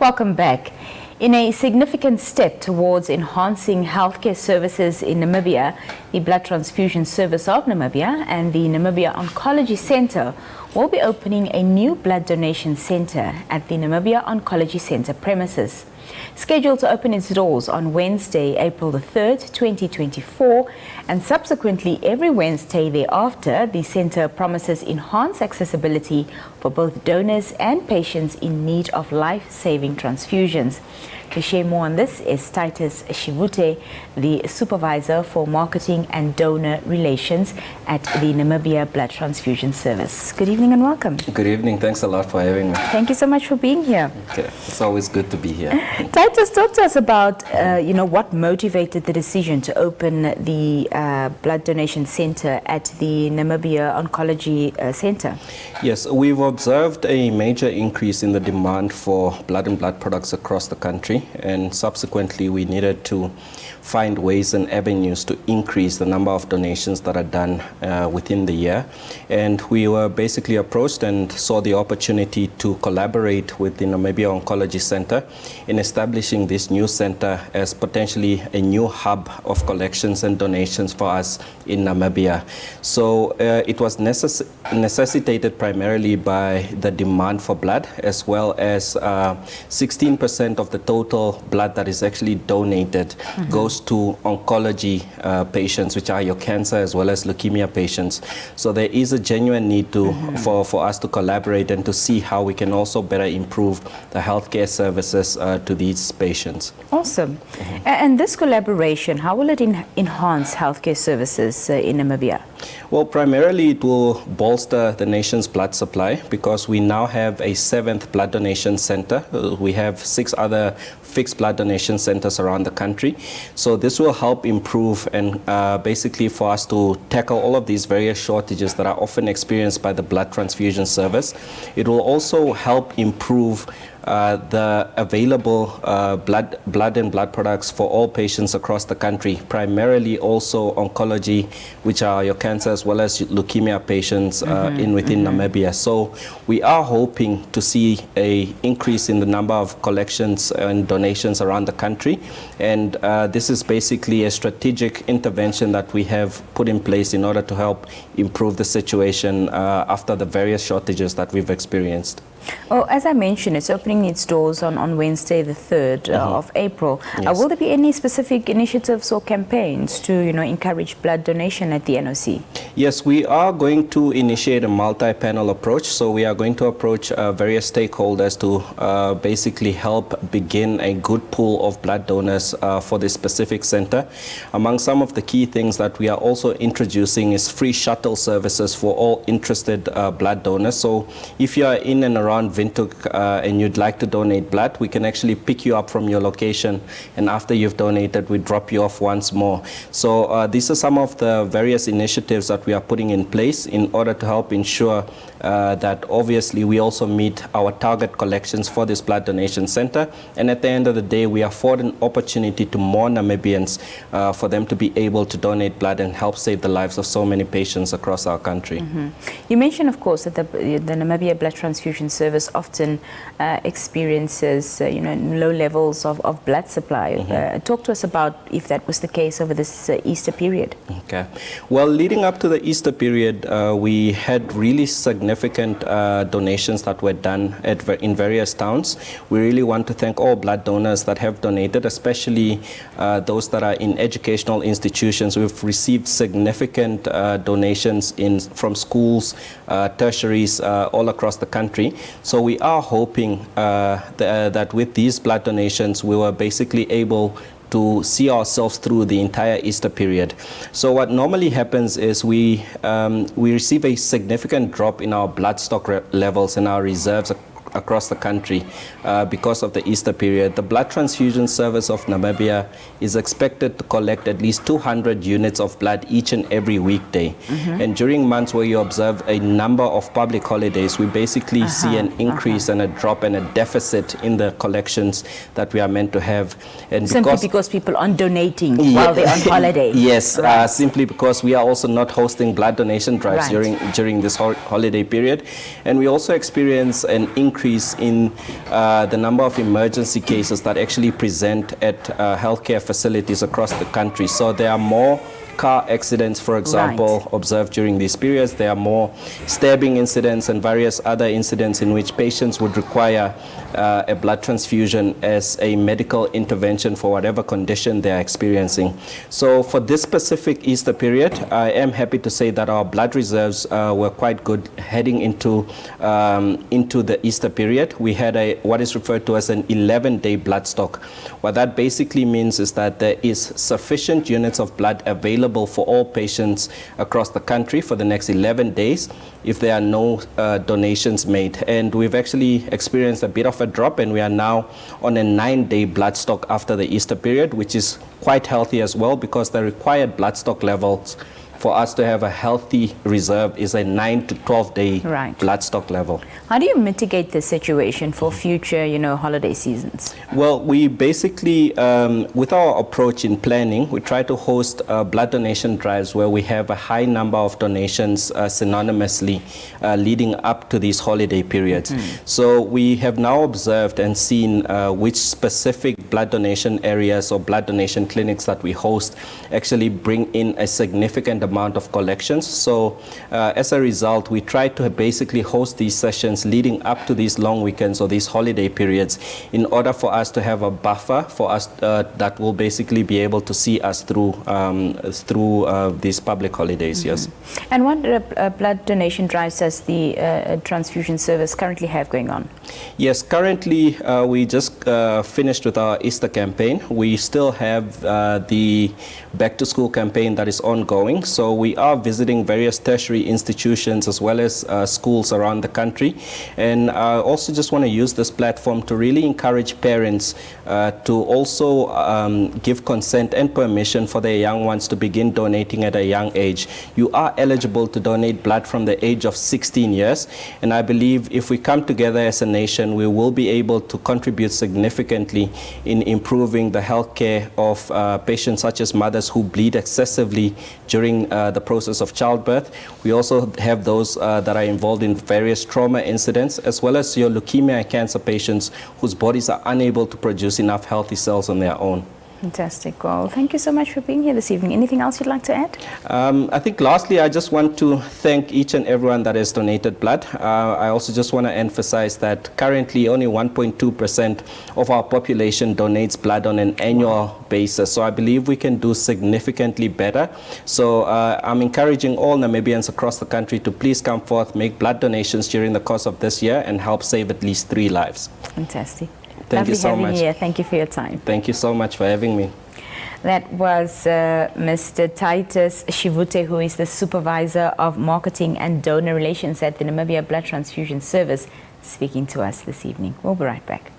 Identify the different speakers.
Speaker 1: Welcome back. In a significant step towards enhancing healthcare services in Namibia, the Blood Transfusion Service of Namibia and the Namibia Oncology Center will be opening a new blood donation center at the Namibia Oncology Center premises. Scheduled to open its doors on Wednesday, April the 3rd, 2024, and subsequently every Wednesday thereafter, the center promises enhanced accessibility for both donors and patients in need of life-saving transfusions. To share more on this is Titus Shivute, the Supervisor for Marketing and Donor Relations at the Namibia Blood Transfusion Service. Good evening and welcome.
Speaker 2: Good evening. Thanks a lot for having me.
Speaker 1: Thank you so much for being here.
Speaker 2: Okay. It's always good to be here.
Speaker 1: Titus, talk to us about what motivated the decision to open the blood donation center at the Namibia Oncology Center.
Speaker 2: Yes, we've observed a major increase in the demand for blood and blood products across the country, and subsequently we needed to find ways and avenues to increase the number of donations that are done within the year. And we were basically approached and saw the opportunity to collaborate with the Namibia Oncology Center in establishing this new center as potentially a new hub of collections and donations for us in Namibia. So it was necessitated primarily by the demand for blood, as well as 16% of the total blood that is actually donated goes to oncology patients, which are your cancer as well as leukemia patients. So there is a genuine need for us to collaborate and to see how we can also better improve the healthcare services to these patients.
Speaker 1: Awesome. And this collaboration, how will it enhance healthcare services in Namibia?
Speaker 2: Well, primarily it will bolster the nation's blood supply because we now have a 7th blood donation center. We have 6 other fixed blood donation centers around the country. So this will help improve and basically for us to tackle all of these various shortages that are often experienced by the blood transfusion service. It will also help improve the available blood and blood products for all patients across the country, primarily also oncology, which are your cancer as well as leukemia patients within Namibia. So we are hoping to see an increase in the number of collections and donations around the country. And this is basically a strategic intervention that we have put in place in order to help improve the situation after the various shortages that we've experienced.
Speaker 1: Oh, as I mentioned, it's opening its doors on Wednesday, the 3rd of April.
Speaker 2: Yes.
Speaker 1: Will there be any specific initiatives or campaigns to, encourage blood donation at the NOC?
Speaker 2: Yes, we are going to initiate a multi-panel approach. So we are going to approach various stakeholders to basically help begin a good pool of blood donors for this specific center. Among some of the key things that we are also introducing is free shuttle services for all interested blood donors. So if you are in and around Windhoek and you'd like to donate blood, we can actually pick you up from your location, and after you've donated, we drop you off once more. So these are some of the various initiatives that we are putting in place in order to help ensure that obviously we also meet our target collections for this blood donation center, and at the end of the day we afford an opportunity to more Namibians for them to be able to donate blood and help save the lives of so many patients across our country.
Speaker 1: You mentioned, of course, that the Namibia Blood Transfusion Service often experiences low levels of blood supply. Talk to us about if that was the case over this Easter period.
Speaker 2: Okay. Well, leading up to the Easter period, we had really significant donations that were done in various towns. We really want to thank all blood donors that have donated, especially those that are in educational institutions. We've received significant donations from schools, tertiaries all across the country. So we are hoping that with these blood donations, we were basically able to see ourselves through the entire Easter period. So what normally happens is we receive a significant drop in our blood stock levels and our reserves across the country because of the Easter period. The Blood Transfusion Service of Namibia is expected to collect at least 200 units of blood each and every weekday. And during months where you observe a number of public holidays, we basically see an increase and a drop and a deficit in the collections that we are meant to have. And
Speaker 1: simply because people aren't donating while they're on holiday.
Speaker 2: Yes, simply because we are also not hosting blood donation drives during this holiday period. And we also experience an increase increase in the number of emergency cases that actually present at healthcare facilities across the country. So there are more car accidents, for example, observed during these periods. There are more stabbing incidents and various other incidents in which patients would require a blood transfusion as a medical intervention for whatever condition they're experiencing. So for this specific Easter period, I am happy to say that our blood reserves were quite good heading into the Easter period. We had what is referred to as an 11-day blood stock. What that basically means is that there is sufficient units of blood available for all patients across the country for the next 11 days if there are no donations made. And we've actually experienced a bit of a drop, and we are now on a 9-day blood stock after the Easter period, which is quite healthy as well, because the required blood stock levels for us to have a healthy reserve is a 9 to 12-day blood stock level.
Speaker 1: How do you mitigate this situation for future, holiday seasons?
Speaker 2: Well, we basically, with our approach in planning, we try to host blood donation drives where we have a high number of donations synonymously leading up to these holiday periods. So we have now observed and seen which specific blood donation areas or blood donation clinics that we host actually bring in a significant amount of collections. So as a result, we try to basically host these sessions leading up to these long weekends or these holiday periods in order for us to have a buffer for us that will basically be able to see us through these public holidays. Yes.
Speaker 1: And what blood donation drives does the transfusion service currently have going on?
Speaker 2: Yes, currently we just finished with our Easter campaign. We still have the back to school campaign that is ongoing. So we are visiting various tertiary institutions as well as schools around the country. And I also just want to use this platform to really encourage parents to also give consent and permission for their young ones to begin donating at a young age. You are eligible to donate blood from the age of 16 years. And I believe if we come together as a nation, we will be able to contribute significantly in improving the health care of patients such as mothers who bleed excessively during the process of childbirth. We also have those that are involved in various trauma incidents, as well as your leukemia and cancer patients whose bodies are unable to produce enough healthy cells on their own.
Speaker 1: Fantastic. Well, thank you so much for being here this evening. Anything else you'd like to add?
Speaker 2: I think lastly, I just want to thank each and everyone that has donated blood. I also just want to emphasize that currently only 1.2% of our population donates blood on an annual basis. So I believe we can do significantly better. So I'm encouraging all Namibians across the country to please come forth, make blood donations during the course of this year and help save at least 3 lives.
Speaker 1: Fantastic.
Speaker 2: Thank you so much.
Speaker 1: Here. Thank you for your time.
Speaker 2: Thank you so much for having me.
Speaker 1: That was Mr. Titus Shivute, who is the Supervisor of Marketing and Donor Relations at the Namibia Blood Transfusion Service, speaking to us this evening. We'll be right back.